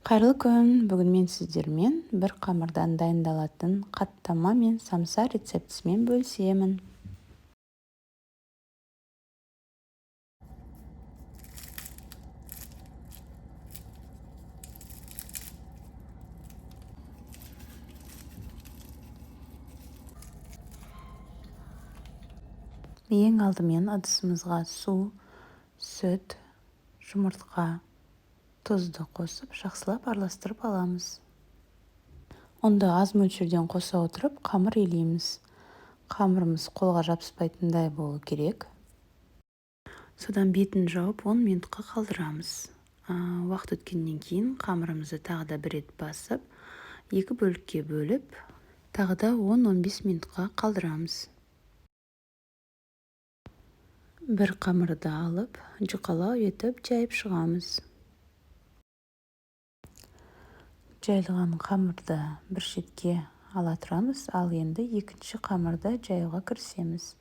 Қайырлы күн. Бүгін мен сіздермен бір қамырдан дайындалатын қаттама мен самса рецептісімен бөлісемін. Ең алдымен ыдысымызға су, сүт, жұмыртқа, тұзды қосып, жақсылап араластырып аламыз. Онда аз мөлшерден қоса отырып, қамыр илейміз. Қамырымыз қолға жабыспайтындай болу керек. Содан бетін жауып 10 минутқа қалдырамыз. Уақыт өткеннен кейін қамырымызды тағы да бір рет басып, екі бөлікке бөліп, тағы да 10-15 минутқа қалдырамыз. Бір қамырды алып, жұқалау етіп жайып шығамыз. Жайылған қамырды бір шетке ала тұрамыз, ал енді екінші қамырды жаюға кірісеміз.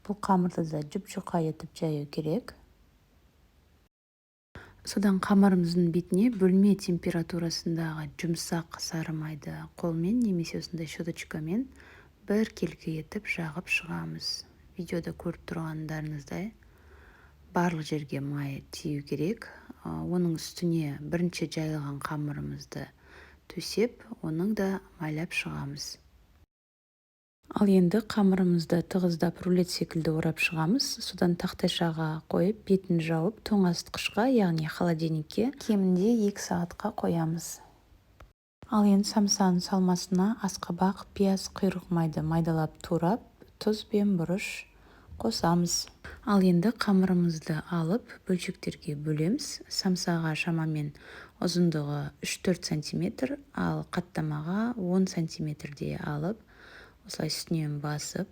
Бұл қамырды да жұп-жұқа етіп жаю керек. Содан қамырымыздың бетіне бөлме температурасындағы жұмсақ сары майды қолмен немесе осындай щеточкамен бір келкі етіп жағып шығамыз. Видеода көріп тұрғандарыңыздай барлық жерге май тию керек. Оның үстіне бірінші жайылған қамырымызды төсеп, оның да майлап шығамыз. Ал енді қамырымызды тығыздап рулет секілді орап шығамыз. Содан тақтайшаға қойып, бетін жауып, тоңазытқышқа, яғни холодильникке кемінде 2 сағатқа қоямыз. Ал енді самсаның салмасына асқабақ, пияз, құйрық майды майдалап турап, тұз бен бұрыш қосамыз. Ал енді қамырымызды алып, бөлшектерге бөлеміз. Самсаға шамамен ұзындығы 3-4 см, ал қаттамаға 10 см алып, осылай үстінен басып,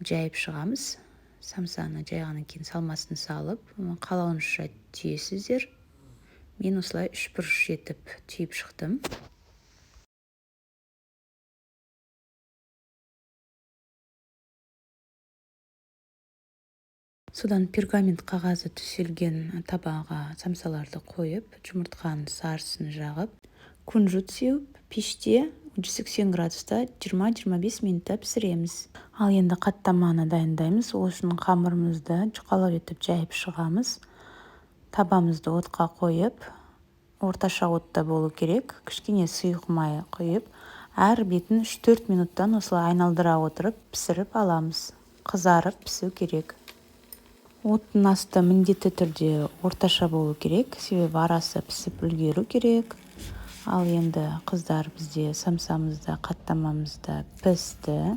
жайып шығамыз. Самсаны жайғаннан кейін салмасын салып, қалауынша түйесіздер. Мен осылай 3 бұрыш етіп түйіп шықтым. Содан пергамент қағазы төселген табаға самсаларды қойып, жұмыртқаның сарысын жағып, күнжіт сеуіп, пеште 180 градуста 20-25 минутта пісіреміз. Ал енді қаттаманы дайындаймыз. Ол үшін қамырымызды жұқалау етіп жайып шығамыз. Табамызды отқа қойып, орташа отта болу керек. Кішкене сұйық май құйып, әр бетін 3-4 минуттан осылай айналдыра отырып пісіріп аламыз. Қызарып пісу керек. Оттың асты міндетті түрде орташа болу керек, себебі арасы пісіп үлгеру керек. Ал енді қыздар, бізде самсамызда, қаттамамызда пісті.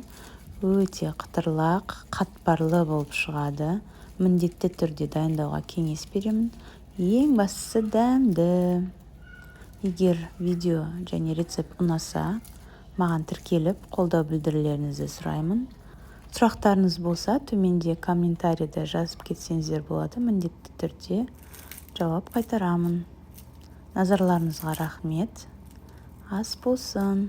Өте қытырлақ, қатпарлы болып шығады. Міндетті түрде дайындауға кеңес беремін. Ең бастысы дәмді. Егер видео және рецепт ұнаса, маған тіркеліп, қолдау білдірулеріңізді сұраймын. Сұрақтарыңыз болса, төменде комментарийді жазып кетсеңіздер болады. Міндетті түрде жауап қайтарамын. Назарларыңызға рахмет. Ас болсын.